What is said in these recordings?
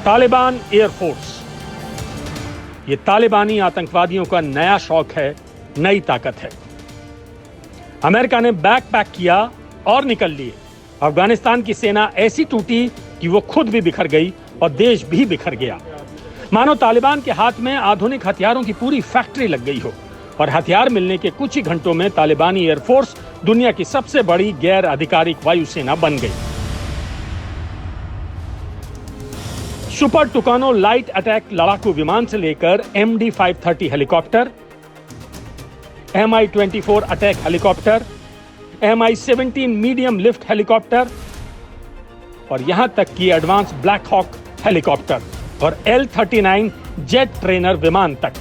Taliban air force, ये तालिबानी आतंकवादियों का नया शौक है, नई ताकत है। अमेरिका ने बैग पैक किया और निकल लिए। अफगानिस्तान की सेना ऐसी टूटी कि वो खुद भी बिखर गई और देश भी बिखर गया। मानो तालिबान के हाथ में आधुनिक हथियारों की पूरी फैक्ट्री लग गई हो और हथियार मिलने के कुछ ही घंटों में तालिबानी एयरफोर्स दुनिया की सबसे बड़ी गैर आधिकारिक वायुसेना बन गई। सुपर टुकानो लाइट अटैक लड़ाकू विमान से लेकर MD-530 helicopter, Mi-24 attack helicopter, Mi-17 medium lift helicopter और यहां तक कि एडवांस ब्लैक हॉक हेलीकॉप्टर और L-39 जेट ट्रेनर विमान तक।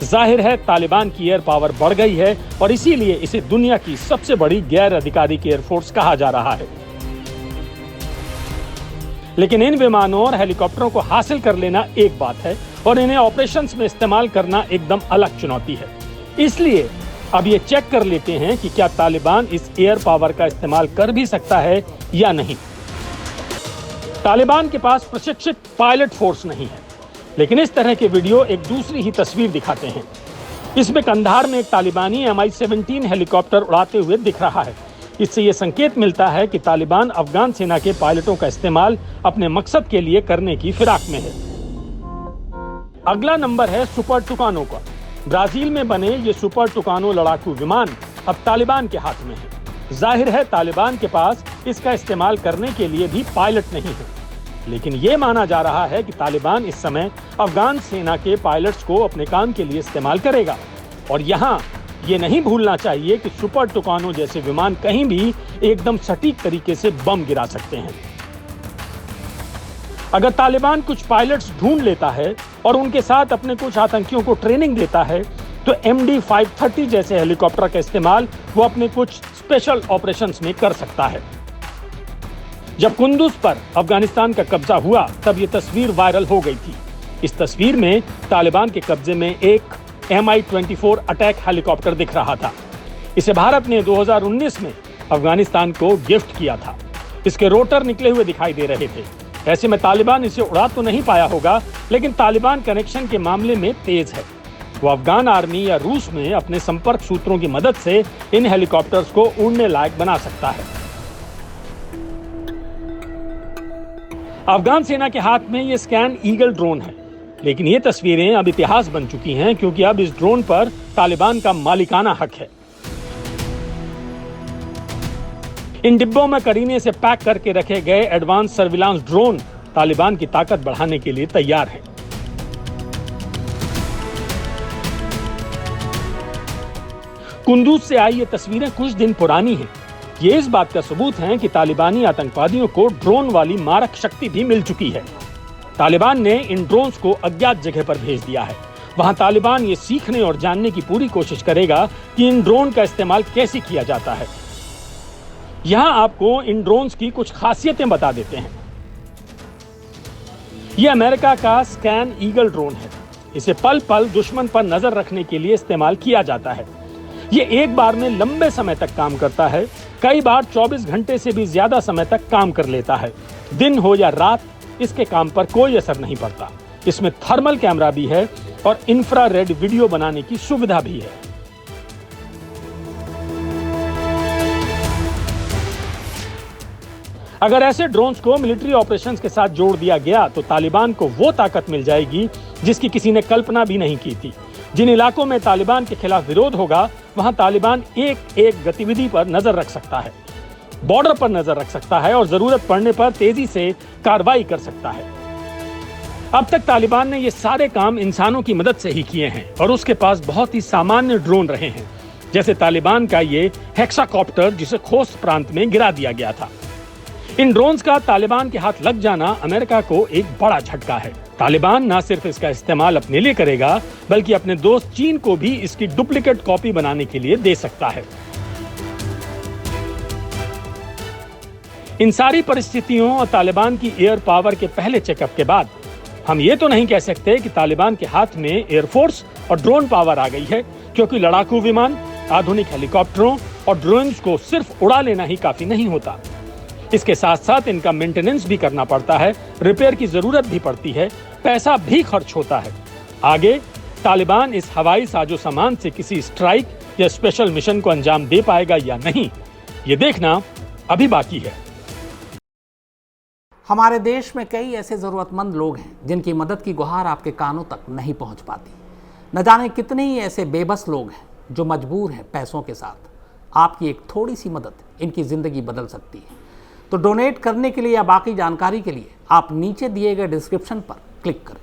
जाहिर है तालिबान की एयर पावर बढ़ गई है और इसीलिए इसे दुनिया की सबसे बड़ी गैर आधिकारिक एयरफोर्स कहा जा रहा है। लेकिन इन विमानों और हेलीकॉप्टरों को हासिल कर लेना एक बात है और इन्हें ऑपरेशंस में इस्तेमाल करना एकदम अलग चुनौती है। इसलिए अब ये चेक कर लेते हैं कि क्या तालिबान इस एयर पावर का इस्तेमाल कर भी सकता है या नहीं। तालिबान के पास प्रशिक्षित पायलट फोर्स नहीं है, लेकिन इस तरह के वीडियो एक दूसरी ही तस्वीर दिखाते हैं। इसमें कंधार में एक तालिबानी Mi-17 हेलीकॉप्टर उड़ाते हुए दिख रहा है। इससे यह संकेत मिलता है कि तालिबान अफगान सेना के पायलटों का इस्तेमाल अपने मकसद के लिए करने की फिराक में है। अगला नंबर है सुपर टुकानो का। ब्राजील में बने ये सुपर टुकानो लड़ाकू विमान अब तालिबान के हाथ में है। जाहिर है तालिबान के पास इसका इस्तेमाल करने के लिए भी पायलट नहीं है, लेकिन ये माना जा रहा है कि तालिबान इस समय अफगान सेना के पायलट्स को अपने काम के लिए इस्तेमाल करेगा। और यहाँ ये नहीं भूलना चाहिए कि सुपर टुकानो जैसे विमान कहीं भी एकदम सटीक तरीके से बम गिरा सकते हैं। अगर तालिबान कुछ पायलट्स ढूंढ लेता है और उनके साथ अपने कुछ आतंकियों को ट्रेनिंग देता है तो MD-530 जैसे हेलीकॉप्टर का इस्तेमाल वो अपने कुछ स्पेशल ऑपरेशंस में कर सकता है। जब कुंदुज पर अफगानिस्तान का कब्जा हुआ तब ये तस्वीर वायरल हो गई थी। इस तस्वीर में तालिबान के कब्जे में एक Mi-24 अटैक हेलीकॉप्टर दिख रहा था। इसे भारत ने 2019 में अफगानिस्तान को गिफ्ट किया था। इसके रोटर निकले हुए दिखाई दे रहे थे। ऐसे में तालिबान इसे उड़ा तो नहीं पाया होगा, लेकिन तालिबान कनेक्शन के मामले में तेज है। वो अफगान आर्मी या रूस में अपने संपर्क सूत्रों की मदद से इन हेलीकॉप्टर्स को उड़ने लायक बना सकता है। अफगान सेना के हाथ में ये स्कैन ईगल ड्रोन है, लेकिन ये तस्वीरें अब इतिहास बन चुकी हैं क्योंकि अब इस ड्रोन पर तालिबान का मालिकाना हक है। इन डिब्बों में करीने से पैक करके रखे गए एडवांस सर्विलांस ड्रोन तालिबान की ताकत बढ़ाने के लिए तैयार हैं। कुंदूज से आई ये तस्वीरें कुछ दिन पुरानी हैं। ये इस बात का सबूत है कि तालिबानी आतंकवादियों को ड्रोन वाली मारक शक्ति भी मिल चुकी है। तालिबान ने इन ड्रोन्स को अज्ञात जगह पर भेज दिया है। वहां तालिबान ये सीखने और जानने की पूरी कोशिश करेगा कि इन ड्रोन का इस्तेमाल कैसे किया जाता है। यहां आपको इन ड्रोन्स की कुछ खासियतें बता देते हैं। यह अमेरिका का स्कैन ईगल ड्रोन है। इसे पल पल दुश्मन पर नजर रखने के लिए इस्तेमाल किया जाता है। ये एक बार में लंबे समय तक काम करता है, कई बार 24 घंटे से भी ज्यादा समय तक काम कर लेता है। दिन हो या रात इसके काम पर कोई असर नहीं पड़ता। इसमें थर्मल कैमरा भी है और इंफ्रारेड वीडियो बनाने की सुविधा भी है। अगर ऐसे ड्रोन्स को मिलिट्री ऑपरेशंस के साथ जोड़ दिया गया तो तालिबान को वो ताकत मिल जाएगी जिसकी किसी ने कल्पना भी नहीं की थी। जिन इलाकों में तालिबान के खिलाफ विरोध होगा वहां तालिबान एक एक गतिविधि पर नजर रख सकता है, बॉर्डर पर नजर रख सकता है और जरूरत पड़ने पर तेजी से कार्रवाई कर सकता है। अब तक तालिबान ने ये सारे काम इंसानों की मदद से ही किए हैं और उसके पास बहुत ही सामान्य ड्रोन रहे हैं, जैसे तालिबान का ये हेक्साकॉप्टर जिसे खोस्त प्रांत में गिरा दिया गया था। इन ड्रोन्स का तालिबान के हाथ लग जाना अमेरिका को एक बड़ा झटका है। तालिबान न सिर्फ इसका इस्तेमाल अपने लिए करेगा बल्कि अपने दोस्त चीन को भी इसकी डुप्लीकेट कॉपी बनाने के लिए दे सकता है। इन सारी परिस्थितियों और तालिबान की एयर पावर के पहले चेकअप के बाद हम ये तो नहीं कह सकते कि तालिबान के हाथ में एयरफोर्स और ड्रोन पावर आ गई है, क्योंकि लड़ाकू विमान, आधुनिक हेलीकॉप्टरों और ड्रोन्स को सिर्फ उड़ा लेना ही काफी नहीं होता। इसके साथ साथ इनका मेंटेनेंस भी करना पड़ता है, रिपेयर की जरूरत भी पड़ती है, पैसा भी खर्च होता है। आगे तालिबान इस हवाई साजो सामान से किसी स्ट्राइक या स्पेशल मिशन को अंजाम दे पाएगा या नहीं, ये देखना अभी बाकी है। हमारे देश में कई ऐसे ज़रूरतमंद लोग हैं जिनकी मदद की गुहार आपके कानों तक नहीं पहुंच पाती। न जाने कितने ही ऐसे बेबस लोग हैं जो मजबूर हैं पैसों के साथ। आपकी एक थोड़ी सी मदद इनकी ज़िंदगी बदल सकती है। तो डोनेट करने के लिए या बाकी जानकारी के लिए आप नीचे दिए गए डिस्क्रिप्शन पर क्लिक करें।